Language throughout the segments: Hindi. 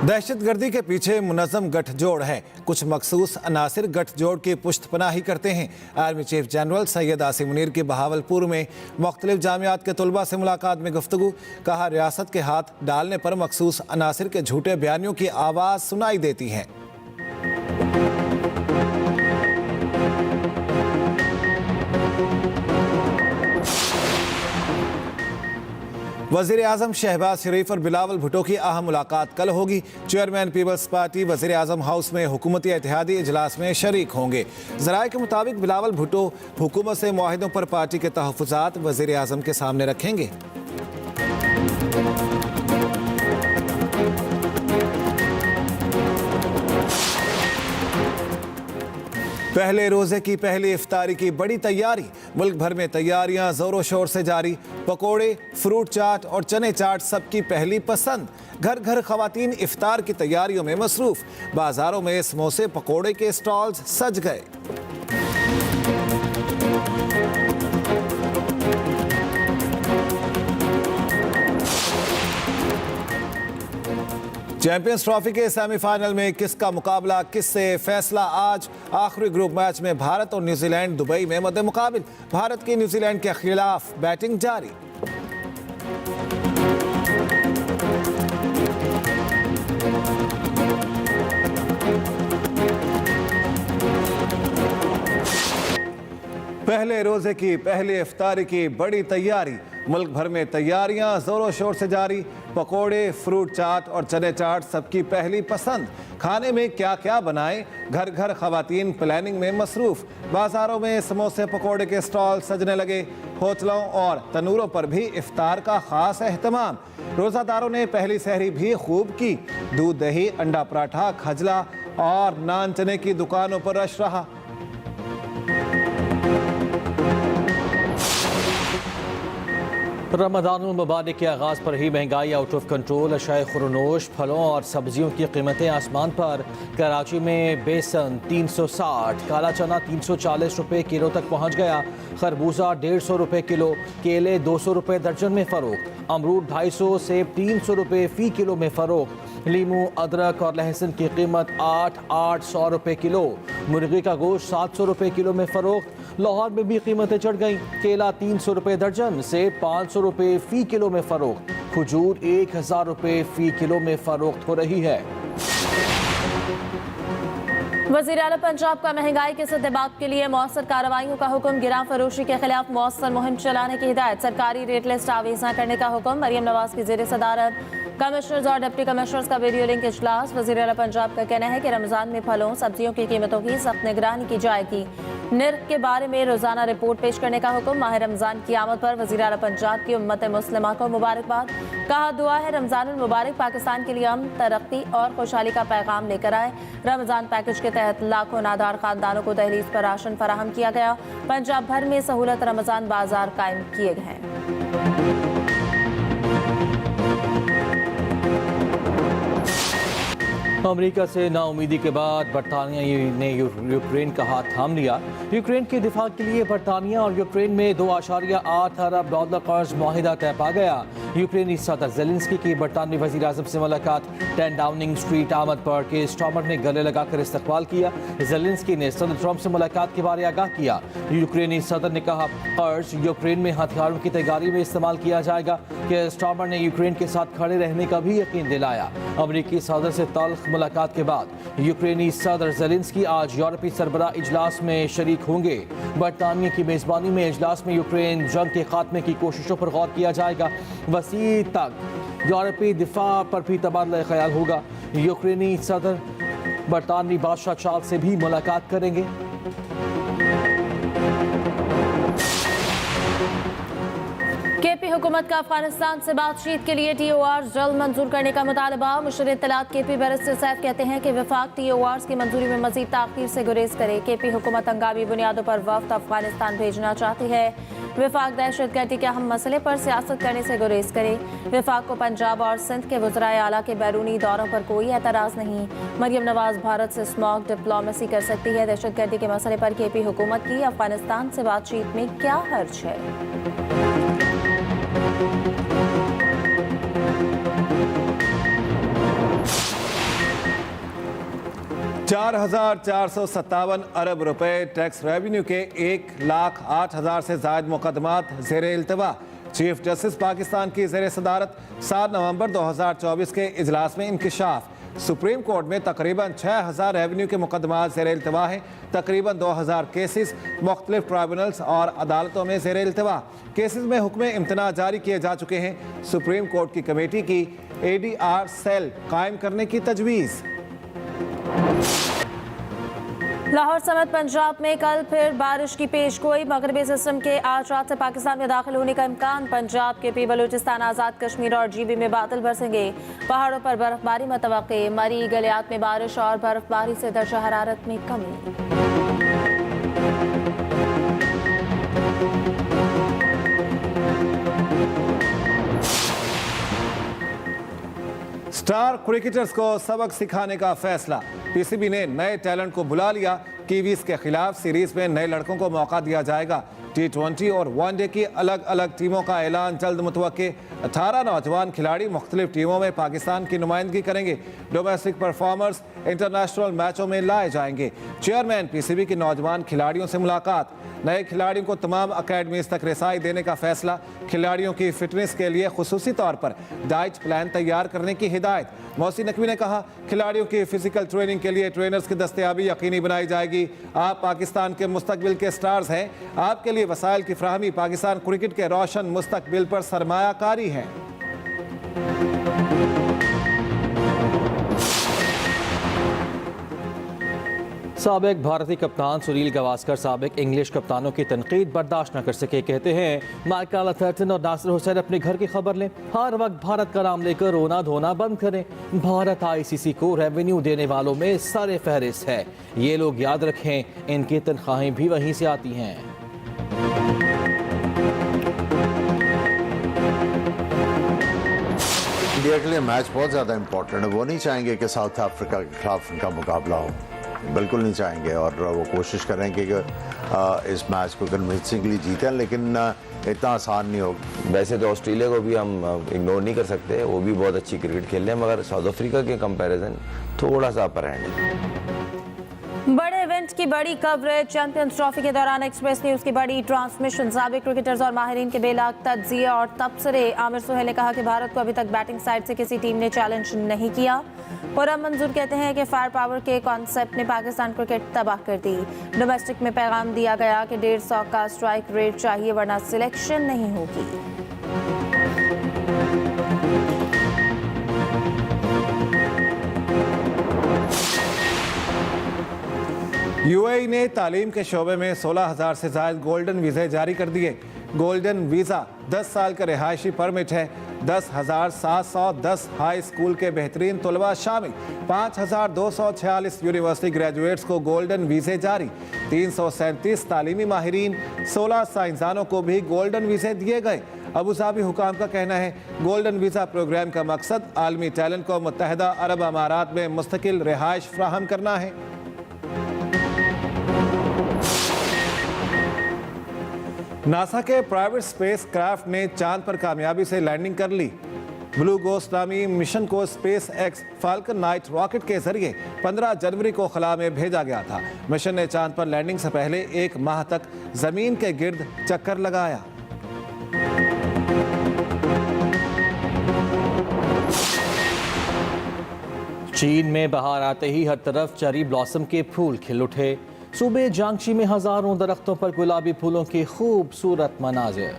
दहशतगर्दी के पीछे मुनज़्ज़म गठजोड़ है। कुछ मखसूस अनासिर गठजोड़ की पुश्तपनाही करते हैं। Army chief general Syed Asim Munir की बहावलपुर में मुख्तलिफ जामियात के तलबा से मुलाकात में गुफ्तगू। कहा, रियासत के हाथ डालने पर मखसूस अनासिर के झूठे बयानियों की आवाज़ सुनाई देती है। वज़ीर आज़म शहबाज शरीफ और बिलावल भुट्टो की अहम मुलाकात कल होगी। चेयरमैन पीपल्स पार्टी वज़ीर आज़म हाउस में हुकूमती इत्तेहादी इजलास में शरीक होंगे। ज़राए के मुताबिक बिलावल भुट्टो हुकूमत से मुआहिदों पर पार्टी के तहफ़्फ़ुज़ात वज़ीर आज़म के सामने रखेंगे। पहले रोजे की पहली इफ्तारी की बड़ी तैयारी। मुल्क भर में तैयारियां जोरों शोर से जारी। पकोड़े, फ्रूट चाट और चने चाट सबकी पहली पसंद। घर घर खवातीन इफ्तार की तैयारियों में मसरूफ। बाजारों में समोसे पकोड़े के स्टॉल्स सज गए। चैंपियंस ट्रॉफी के सेमीफाइनल में किसका मुकाबला किससे, फैसला आज। आखिरी ग्रुप मैच में भारत और न्यूजीलैंड दुबई में मद्दे मुकाबिल। भारत की न्यूजीलैंड के खिलाफ बैटिंग जारी। पहले रोजे की पहली इफ्तारी की बड़ी तैयारी। मुल्क भर में तैयारियां जोरों शोर से जारी। पकोड़े, फ्रूट चाट और चने चाट सबकी पहली पसंद। खाने में क्या क्या बनाएं, घर घर खवातीन प्लानिंग में मसरूफ। बाजारों में समोसे पकोड़े के स्टॉल सजने लगे। होटलों और तनूरों पर भी इफ्तार का खास एहतमाम। रोज़ादारों ने पहली सहरी भी खूब की। दूध, दही, अंडा पराठा, खजला और नान चने की दुकानों पर रश रहा। रमज़ानुल मुबारक के आगाज़ पर ही महंगाई आउट ऑफ कंट्रोल। अशाए खुरनोश, फलों और सब्जियों की कीमतें आसमान पर। कराची में बेसन 360, काला चना 340 रुपये किलो तक पहुँच गया। खरबूजा 150 रुपये किलो, केले 200 रुपये दर्जन में फ़रोख्त। अमरूद 250, सेब 300 रुपये फ़ी किलो में फ़रोख्त। लीमू, अदरक और लहसुन की कीमत 800 रुपये किलो। मुर्गी का गोश्त 700 रुपये किलो में फ़रोख्त। लाहौर में भी कीमतें चढ़ गईं। केला 300 रुपये दर्जन, सेब 500 रुपये फ़ी किलो में फ़रोख्त। खजूर 1000 रुपये फ़ी किलो में फ़रोख्त हो रही है। वज़ीर आला पंजाब का महंगाई के सद्देबात के लिए मौसर कार्रवाइयों का हुक्म। गिरां फरोशी के खिलाफ मौसर मुहिम चलाने की हिदायत। सरकारी रेट लिस्ट आवेज़ा करने का हुक्म। मरियम नवाज की ज़ेर सदारत कमिश्नर्स और डिप्टी कमिश्नर्स का वीडियो लिंक इजलास। वज़ीर आला पंजाब का कहना है कि रमज़ान में फलों सब्जियों की कीमतों की सख्त निगरानी की जाएगी। निर्ख के बारे में रोजाना रिपोर्ट पेश करने का हुक्म। माह रमज़ान की आमद पर वज़ीर आला पंजाब की उम्मत मुस्लिमा को मुबारकबाद। कहा, दुआ है रमज़ानुल मुबारक पाकिस्तान के लिए अमन, तरक्की और खुशहाली का पैगाम लेकर आए। रमज़ान पैकेज के तहत लाखों नादार खानदानों को दहलीज पर राशन फराहम किया गया। पंजाब भर में सहूलत रमज़ान बाजार कायम किए गए हैं। अमेरिका से नाउमीदी के बाद बरतानिया ने यूक्रेन का हाथ थाम लिया। यूक्रेन के दिफा के लिए बरतानिया और यूक्रेन में $2.8 अरब कर्ज मुआहिदा तय पा गया। यूक्रेनी सदर ज़ेलेंस्की की बरतानवी वज़ीर आज़म से मुलाकात। 10 डाउनिंग स्ट्रीट आमद पर के स्टॉमर ने गले लगाकर इस्तकबाल किया। ज़ेलेंस्की ने सदर ट्रंप से मुलाकात के बारे आगाह किया। यूक्रेनी सदर ने कहा, कर्ज यूक्रेन में हथियारों की तैयारी में इस्तेमाल किया जाएगा। कि स्टॉमर ने यूक्रेन के साथ खड़े रहने का भी यकीन दिलाया। अमरीकी सदर से तल्ख मुलाकात के बाद यूक्रेनी सदर ज़ेलेंस्की आज यूरोपीय सरबराह इजलास में शरीक होंगे। बरतानिया की मेज़बानी में इजलास में यूक्रेन जंग के खात्मे की कोशिशों पर गौर किया जाएगा। वसी तक यूरोपीय दिफा पर भी तबादला ख्याल होगा। यूक्रेनी सदर बरतानवी बादशाह चार्ल्स से भी मुलाकात करेंगे। केपी हुकूमत का अफगानिस्तान से बातचीत के लिए TOR जल्द मंजूर करने का मुतालबा। मुशर्र इत्तलात KP बैरिस्टर सैफ कहते हैं कि वफाक TORs की मंजूरी में मजीद ताख़ीर से गुरेज करे। KP हुकूमत हंगामी बुनियादों पर वफ्द अफगानिस्तान भेजना चाहती है। वफाक दहशतगर्दी के अहम मसले पर सियासत करने से गुरेज करे। वफाक को पंजाब और सिंध के वज़राए आला के बैरूनी दौरों पर कोई एतराज़ नहीं। मरियम नवाज भारत से स्मॉग डिप्लोमेसी कर सकती है। दहशतगर्दी के मसले पर KP हुकूमत की अफगानिस्तान से बातचीत में क्या हर्ज है। 4,457 अरब रुपए टैक्स रेवेन्यू के 1,08,000 से जायद मुकदमात ज़ेरे इल्तवा। चीफ जस्टिस पाकिस्तान की ज़ेरे सदारत 7 नवंबर 2024 के इजलास में इंकिशाफ। सुप्रीम कोर्ट में तकरीबन 6,000 रेवेन्यू के मुकदमात ज़ेरे इल्तवा हैं। तकरीबन 2,000 केसेस मुख्तलिफ ट्राइब्यूनल्स और अदालतों में ज़ेरे इल्तवा। केसेस में हुक्म इम्तना जारी किए जा चुके हैं। सुप्रीम कोर्ट की कमेटी की ADR सेल कायम करने की तजवीज़। लाहौर समेत पंजाब में कल फिर बारिश की पेशगोई। मगरबी सिस्टम के आज रात से पाकिस्तान में दाखिल होने का इम्कान। पंजाब के पी बलूचिस्तान, आज़ाद कश्मीर और GB में बादल बरसेंगे। पहाड़ों पर बर्फबारी मुतवक्के। मरी गलियात में बारिश और बर्फबारी से दर्जा हरारत में कमी। स्टार क्रिकेटर्स को सबक सिखाने का फैसला। PCB ने नए टैलेंट को बुला लिया। कीवीज के खिलाफ सीरीज में नए लड़कों को मौका दिया जाएगा। T20 और वनडे की अलग अलग टीमों का ऐलान जल्द मुतवक्के। 18 नौजवान खिलाड़ी मुख्तलिफ टीमों में पाकिस्तान की नुमाइंदगी करेंगे। डोमेस्टिक परफॉर्मर्स इंटरनेशनल मैचों में लाए जाएंगे। चेयरमैन PCB के नौजवान खिलाड़ियों से मुलाकात। नए खिलाड़ियों को तमाम अकेडमीज तक रसाई देने का फैसला। खिलाड़ियों की फिटनेस के लिए खुसूसी तौर पर डाइट प्लान तैयार करने की हिदायत। मोहसिन नकवी ने कहा, खिलाड़ियों की फिजिकल ट्रेनिंग के लिए ट्रेनर्स की दस्तयाबी यकीनी बनाई जाएगी। आप पाकिस्तान के मुस्तकबिल के स्टार्स हैं। आपके लिए वसाइल की फ्राहमी पाकिस्तान क्रिकेट के रोशन मुस्तकबिल पर सरमायाकारी है। साबिक भारतीय कप्तान सुनील गावस्कर साबिक इंग्लिश कप्तानों की तनकीद बर्दाश्त न कर सके। कहते हैं माइकल अथर्टन और नासिर हुसैन अपने घर की खबर लें। हर वक्त भारत का नाम लेकर रोना धोना बंद करें। भारत ICC को रेवेन्यू देने वालों में सरे फहरिस्त है। ये लोग याद रखें, इनकी तनख्वाहें भी वहीं से आती हैं। इंडिया के लिए मैच बहुत ज़्यादा इंपॉर्टेंट है। वो नहीं चाहेंगे कि साउथ अफ्रीका के खिलाफ उनका मुकाबला हो, बिल्कुल नहीं चाहेंगे। और वो कोशिश करेंगे कि इस मैच को कन्विंसिंगली जीतें, लेकिन इतना आसान नहीं होगा। वैसे तो ऑस्ट्रेलिया को भी हम इग्नोर नहीं कर सकते, वो भी बहुत अच्छी क्रिकेट खेल रहे हैं, मगर साउथ अफ्रीका के कंपैरिजन थोड़ा सा अपर हैंड है। बड़े इवेंट की बड़ी कवरेज। चैंपियंस ट्रॉफी के दौरान एक्सप्रेस न्यूज की बड़ी ट्रांसमिशन। साबिक क्रिकेटर्स और माहिरीन के बेलाग तज्जिया और तबसरे। आमिर सुहेल ने कहा कि भारत को अभी तक बैटिंग साइड से किसी टीम ने चैलेंज नहीं किया। खुर्रम मंजूर कहते हैं कि फायर पावर के कॉन्सेप्ट ने पाकिस्तान क्रिकेट तबाह कर दी। डोमेस्टिक में पैगाम दिया गया कि 150 का स्ट्राइक रेट चाहिए वरना सिलेक्शन नहीं होगी। UAE ने तालीम के शोबे में 16,000 से ज़ायद गोल्डन वीज़े जारी कर दिए। गोल्डन वीज़ा 10 साल का रिहायशी परमिट है। 10,710 हाई स्कूल के बेहतरीन तलबा शामिल। 5,246 यूनिवर्सिटी ग्रेजुएट्स को गोल्डन वीज़े जारी। 337 तालीमी माहिरीन, 16 साइंसदानों को भी गोल्डन वीज़े दिए गए। अबू धाबी हुकाम का कहना है, गोल्डन वीज़ा प्रोग्राम का मकसद आलमी टैलेंट को मुत्तहदा अरब अमारात में मुस्तकिल रिहाइश फ्राहम करना है। नासा के प्राइवेट स्पेस क्राफ्ट ने चांद पर कामयाबी से लैंडिंग कर ली। ब्लू गोस्ट नामी मिशन को SpaceX फाल्कन 9 रॉकेट के जरिए 15 जनवरी को खला में भेजा गया था। मिशन ने चांद पर लैंडिंग से पहले 1 माह तक जमीन के गिर्द चक्कर लगाया। चीन में बहार आते ही हर तरफ चेरी ब्लॉसम के फूल खिल उठे। सूबे जांगची में हजारों दरख्तों पर गुलाबी फूलों के खूबसूरत मनाजिर।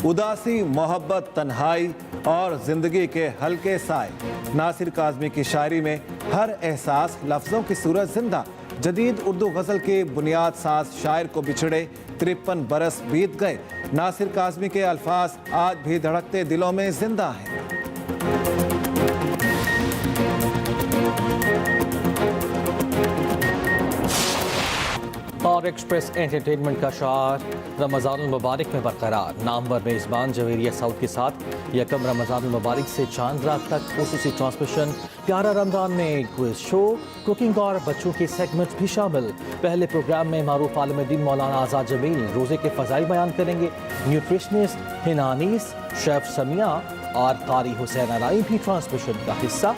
उदासी, मोहब्बत, तन्हाई और जिंदगी के हल्के साए। नासिर काज़मी की शायरी में हर एहसास लफ्ज़ों की सूरत जिंदा। जदीद उर्दू गज़ल के बुनियाद साज शायर को बिछड़े 53 बरस बीत गए। नासिर काज़मी के अल्फाज आज भी धड़कते दिलों में जिंदा हैं। और स्टार एक्सप्रेस एंटरटेनमेंट का शार रमज़ान मुबारक में बरकरार। नामवर मेज़बान जवेरिया साउथ के साथ यकम रमज़ान मुबारक से चांद रात तक खसूसी ट्रांसमिशन। प्यारा रमज़ान में क्विज शो, कुकिंग और बच्चों के सेगमेंट्स भी शामिल। पहले प्रोग्राम में मारूफ आलिमुद्दीन मौलाना आज़ाद जमील रोज़े के फ़ज़ाइल बयान करेंगे। न्यूट्रिशनिस्ट हिना अनीस, शेफ समिया और कारी हुसैन अलाई भी ट्रांसमिशन का हिस्सा।